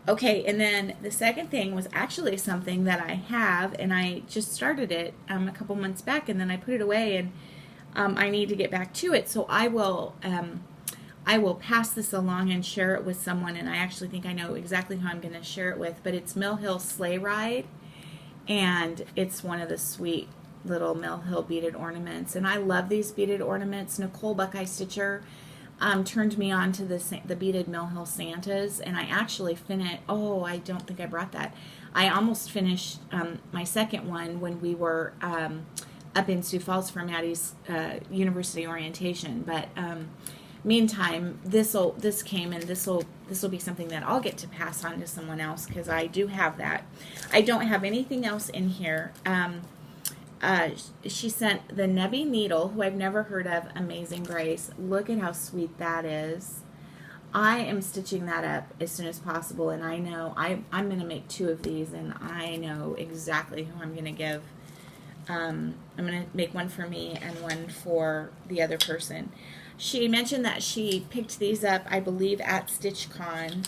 Okay, and then the second thing was actually something that I have, and I just started it a couple months back, and then I put it away, and I need to get back to it. So I will pass this along and share it with someone, and I actually think I know exactly who I'm going to share it with. But it's Mill Hill Sleigh Ride, and it's one of the sweet little Mill Hill beaded ornaments, and I love these beaded ornaments. Nicole Buckeye Stitcher turned me on to the beaded Mill Hill Santas, and I actually finished. Oh, I don't think I brought that. I almost finished my second one when we were up in Sioux Falls for Maddie's university orientation. But meantime, this came, and this will be something that I'll get to pass on to someone else, because I do have that. I don't have anything else in here. She sent the Nebby Needle, who I've never heard of, Amazing Grace. Look at how sweet that is. I am stitching that up as soon as possible, and I know I'm going to make 2 of these, and I know exactly who I'm going to give. I'm going to make one for me and one for the other person. She mentioned that she picked these up, I believe, at StitchCon,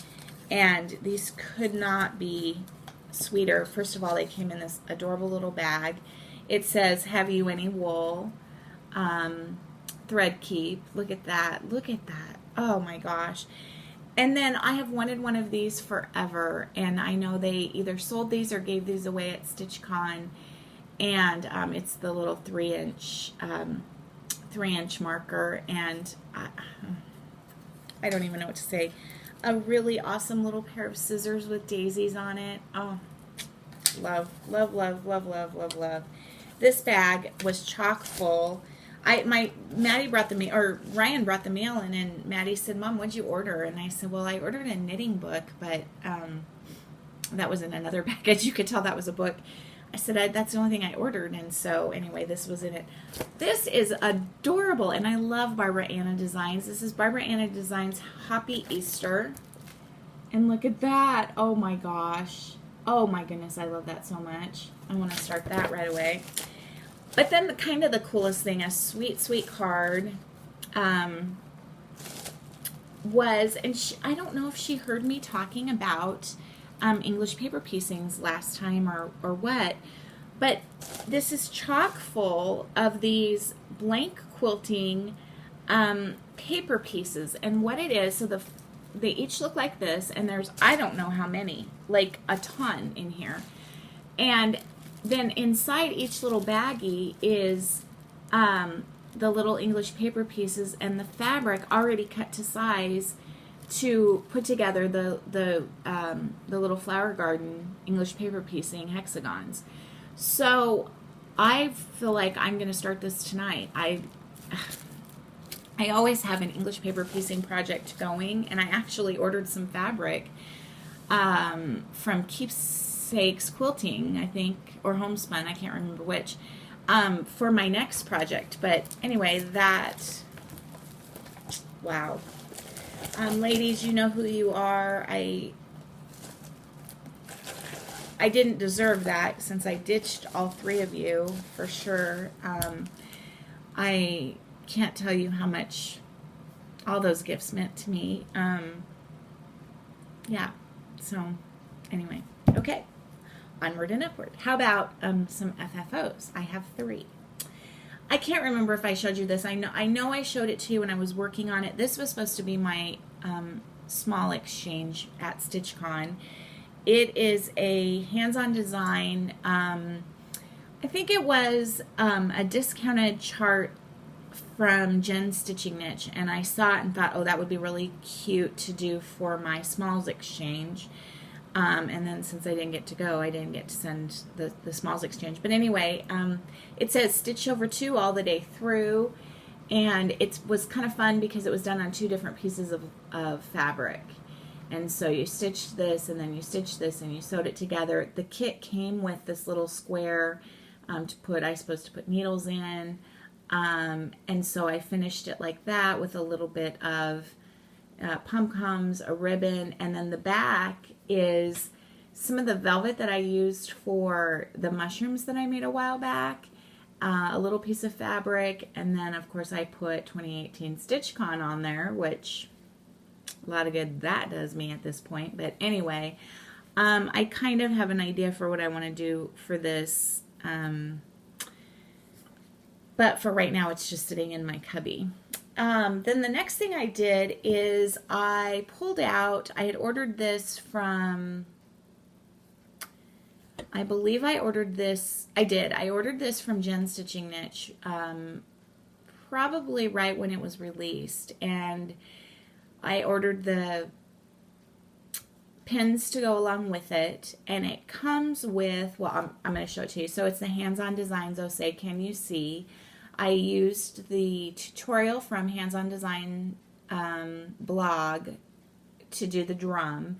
and these could not be sweeter. First of all, they came in this adorable little bag. It says, "Have you any wool?" Thread keep. Look at that. Look at that. Oh my gosh. And then I have wanted one of these forever, and I know they either sold these or gave these away at StitchCon, and it's the little 3-inch marker, and I don't even know what to say. A really awesome little pair of scissors with daisies on it. Oh, love, love, love, love, love, love, love. This bag was chock full. Maddie brought the mail, or Ryan brought the mail in, and Maddie said, "Mom, what'd you order?" And I said, "Well, I ordered a knitting book, but that was in another package. You could tell that was a book." I said, "That's the only thing I ordered." And so anyway, this was in it. This is adorable, and I love Barbara Anna Designs. This is Barbara Anna Designs Hoppy Easter, and look at that. Oh my gosh. Oh my goodness, I love that so much. I want to start that right away. But then kind of the coolest thing, a sweet, sweet card, was, and I don't know if she heard me talking about English paper piecings last time or what, but this is chock full of these blank quilting paper pieces. And what it is, so they each look like this, and there's, I don't know how many, like a ton in here. And then inside each little baggie is the little English paper pieces and the fabric already cut to size to put together the little flower garden English paper piecing hexagons. So I feel like I'm going to start this tonight. I always have an English paper piecing project going, and I actually ordered some fabric from Keepsakes Quilting, I think, or Homespun, I can't remember which, for my next project. But anyway, wow. Ladies, you know who you are. I didn't deserve that, since I ditched all 3 of you, for sure. I can't tell you how much all those gifts meant to me. Yeah, so anyway, okay, onward and upward. How about some FFOs? I have 3. I can't remember if I showed you this. I know I showed it to you when I was working on it. This was supposed to be my small exchange at StitchCon. It is a hands-on design. I think it was a discounted chart from Jen's Stitching Niche, and I saw it and thought, oh, that would be really cute to do for my smalls exchange. And then since I didn't get to go, I didn't get to send the smalls exchange. But anyway, it says stitch over 2 all the day through, and it was kind of fun because it was done on 2 different pieces of fabric. And so you stitched this, and then you stitched this, and you sewed it together. The kit came with this little square to put needles in. And so I finished it like that with a little bit of pom-poms, a ribbon, and then the back is some of the velvet that I used for the mushrooms that I made a while back, a little piece of fabric, and then of course I put 2018 StitchCon on there, which a lot of good that does me at this point. But anyway, I kind of have an idea for what I want to do for this. But for right now, it's just sitting in my cubby. Then the next thing I did is I pulled out, I had ordered this from, I believe I ordered this, I ordered this from Jen's Stitching Niche, probably right when it was released. And I ordered the pins to go along with it, and it comes with, well, I'm going to show it to you. So it's the Hands-On Designs, Oh Say Can You See. I used the tutorial from Hands-On Design blog to do the drum.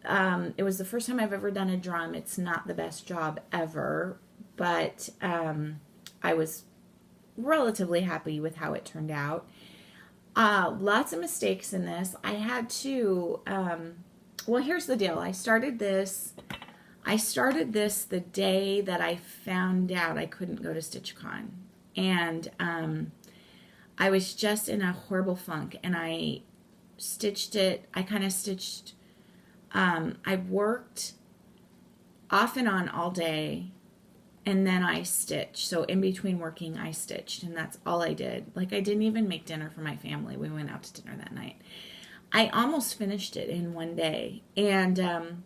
It was the first time I've ever done a drum. It's not the best job ever, but I was relatively happy with how it turned out. Lots of mistakes in this. I had to, well, here's the deal. I started this the day that I found out I couldn't go to StitchCon. And I was just in a horrible funk, and I stitched it. I kind of stitched, I worked off and on all day, and then I stitched. So in between working, I stitched, and that's all I did. Like, I didn't even make dinner for my family. We went out to dinner that night. I almost finished it in one day. And,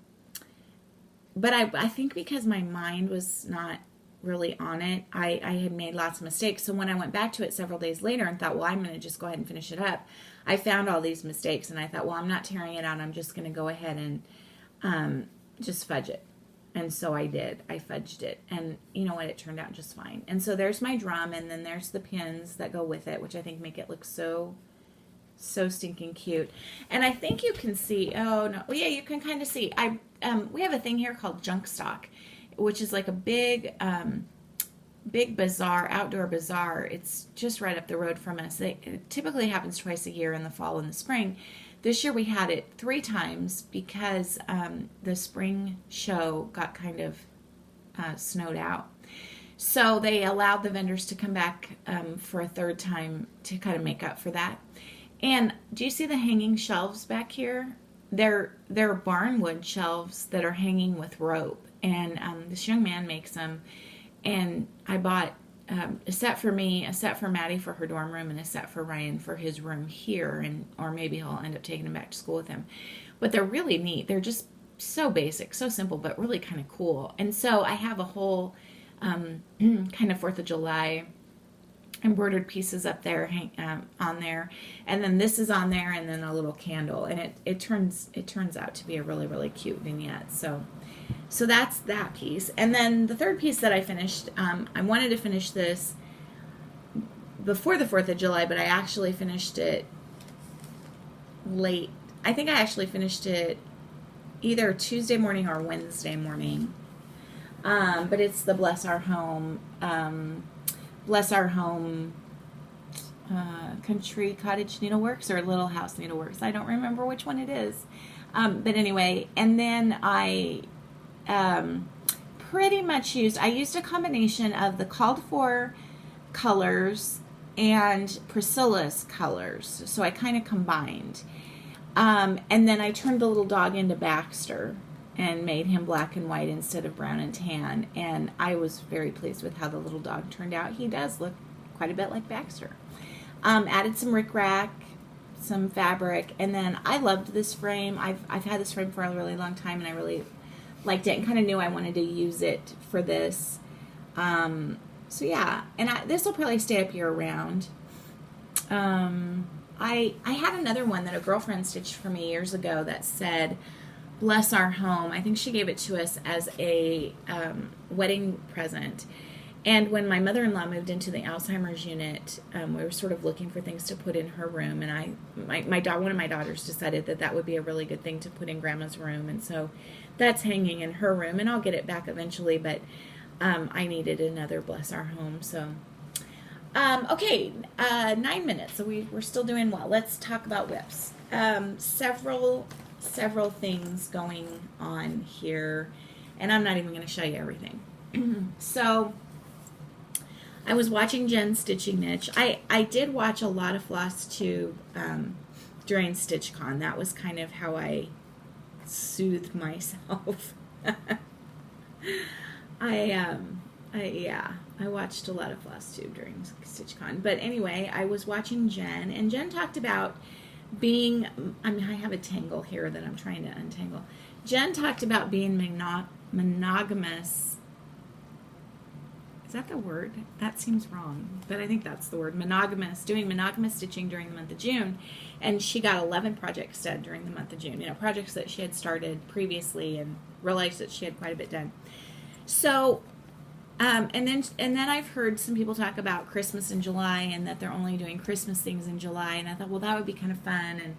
but I think because my mind was not really on it, I had made lots of mistakes. So when I went back to it several days later and thought, well, I'm going to just go ahead and finish it up, I found all these mistakes, and I thought, well, I'm not tearing it out. I'm just going to go ahead and just fudge it. And so I did. I fudged it. And you know what? It turned out just fine. And so there's my drum, and then there's the pins that go with it, which I think make it look so stinking cute. And I think you can see, oh no, well, yeah, you can kind of see. We have a thing here called Junk Stock, which is like a big bazaar, outdoor bazaar. It's just right up the road from us. It typically happens twice a year, in the fall and the spring. This year we had it 3 times because the spring show got kind of snowed out. So they allowed the vendors to come back for a 3rd time to kind of make up for that. And do you see the hanging shelves back here? They're barnwood shelves that are hanging with rope. And this young man makes them. And I bought a set for me, a set for Maddie for her dorm room, and a set for Ryan for his room here. Or maybe he'll end up taking them back to school with him. But they're really neat. They're just so basic, so simple, but really kind of cool. And so I have a whole kind of 4th of July embroidered pieces up there, on there, and then this is on there, and then a little candle, and it turns out to be a really, really cute vignette. So that's that piece. And then the 3rd piece that I finished, I wanted to finish this before the 4th of July, but I actually finished it late. I think I actually finished it either Tuesday morning or Wednesday morning. But it's the Bless Our Home Country Cottage Needleworks, or Little House Needleworks. I don't remember which one it is. But anyway, and then I pretty much used a combination of the called for colors and Priscilla's colors. So I kind of combined. And then I turned the little dog into Baxter and made him black and white instead of brown and tan. And I was very pleased with how the little dog turned out. He does look quite a bit like Baxter. Added some rickrack, some fabric, and then I loved this frame. I've had this frame for a really long time, and I really liked it and kind of knew I wanted to use it for this. So yeah, and this will probably stay up year round. I had another one that a girlfriend stitched for me years ago that said, Bless Our Home. I think she gave it to us as a wedding present. And when my mother-in-law moved into the Alzheimer's unit, we were sort of looking for things to put in her room. And one of my daughters decided that would be a really good thing to put in Grandma's room. And so that's hanging in her room. And I'll get it back eventually, but I needed another Bless Our Home. So, okay, 9 minutes. So we're still doing well. Let's talk about whips. Several things going on here, and I'm not even going to show you everything. So I was watching Jen's Stitching Niche. I did watch a lot of Flosstube during StitchCon. That was kind of how I soothed myself. I watched a lot of Flosstube during StitchCon. But anyway, I was watching Jen, and Jen talked about being, I have a tangle here that I'm trying to untangle. Jen talked about being monogamous. Is that the word? That seems wrong, but I think that's the word. Monogamous, doing monogamous stitching during the month of June. And she got 11 projects done during the month of June. Projects that she had started previously and realized that she had quite a bit done. So, and then I've heard some people talk about Christmas in July and that they're only doing Christmas things in July. And I thought, well, that would be kind of fun.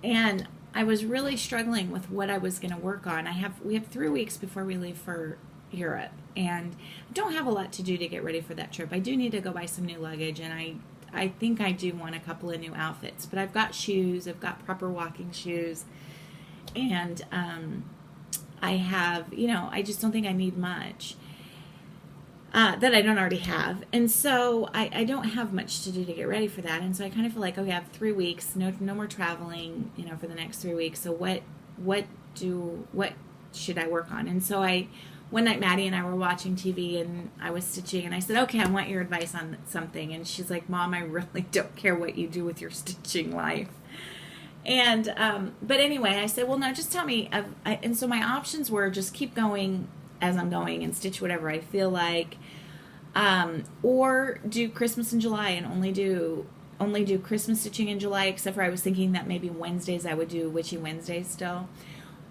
And I was really struggling with what I was going to work on. We have 3 weeks before we leave for Europe, and I don't have a lot to do to get ready for that trip. I do need to go buy some new luggage, and I think I do want a couple of new outfits, but I've got shoes, I've got proper walking shoes, and I have, I just don't think I need much that I don't already have, and so I don't have much to do to get ready for that, and so I kind of feel like, okay, I have 3 weeks, no more traveling, for the next 3 weeks, so what should I work on? And so one night Maddie and I were watching TV and I was stitching and I said, okay, I want your advice on something. And she's like, Mom, I really don't care what you do with your stitching life. And, but anyway, I said, well, no, just tell me. And so my options were just keep going as I'm going and stitch whatever I feel like. Or do Christmas in July and only do Christmas stitching in July, except for I was thinking that maybe Wednesdays I would do Witchy Wednesdays still.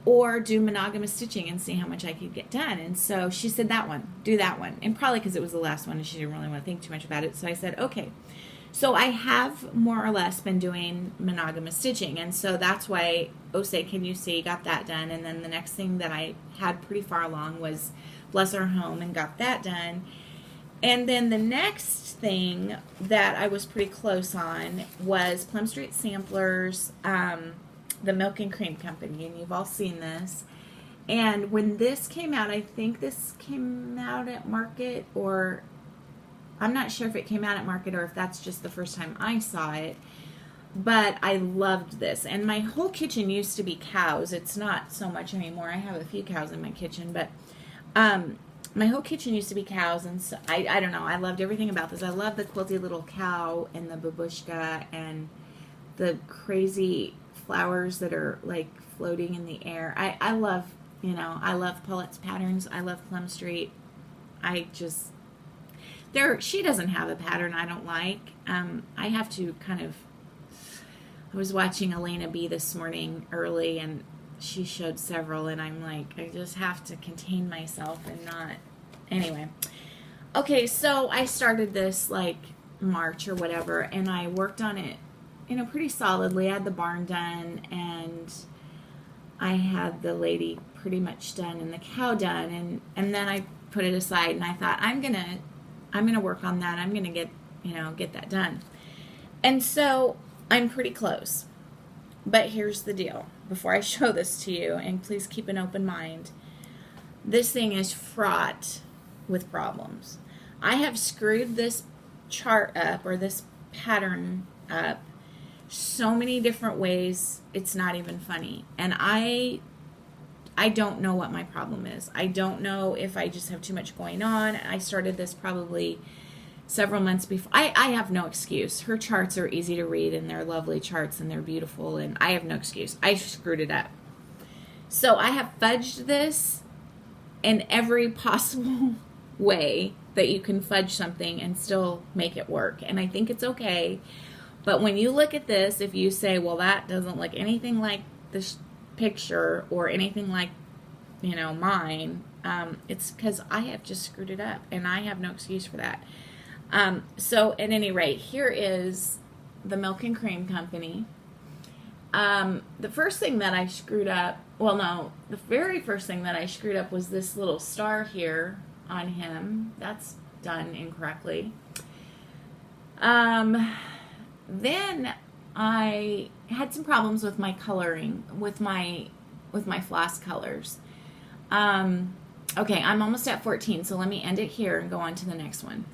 Or do monogamous stitching and see how much I could get done. And so she said do that one. And probably because it was the last one and she didn't really want to think too much about it. So I said, okay. So I have more or less been doing monogamous stitching. And so that's why Say Can You See got that done. And then the next thing that I had pretty far along was Bless Our Home and got that done. And then the next thing that I was pretty close on was Plum Street Samplers, the Milk and Cream Company, and you've all seen this. And when this came out, I think this came out at Market, or I'm not sure if it came out at Market or if that's just the first time I saw it, but I loved this. And my whole kitchen used to be cows. It's not so much anymore. I have a few cows in my kitchen, but my whole kitchen used to be cows, and so I don't know. I loved everything about this. I love the quilty little cow and the babushka and the crazy flowers that are like floating in the air. I love, I love Paulette's patterns. I love Plum Street. She doesn't have a pattern I don't like. I have to I was watching Elena B this morning early and she showed several and I'm like, I just have to contain myself and not, anyway. Okay, so I started this like March or whatever and I worked on it pretty solidly. I had the barn done and I had the lady pretty much done and the cow done and then I put it aside and I thought I'm gonna work on that. I'm gonna get that done. And so I'm pretty close. But here's the deal. Before I show this to you, and please keep an open mind, this thing is fraught with problems. I have screwed this chart up or this pattern up so many different ways, it's not even funny. And I don't know what my problem is. I don't know if I just have too much going on. I started this probably several months before. I have no excuse. Her charts are easy to read and they're lovely charts and they're beautiful and I have no excuse. I screwed it up. So I have fudged this in every possible way that you can fudge something and still make it work. And I think it's okay. But when you look at this, if you say, well, that doesn't look anything like this picture or anything like, mine, it's because I have just screwed it up and I have no excuse for that. So at any rate, here is the Milk and Cream Company. The first thing that I screwed up, the very first thing that I screwed up was this little star here on him. That's done incorrectly. Then I had some problems with my coloring, with my floss colors. Okay, I'm almost at 14, so let me end it here and go on to the next one.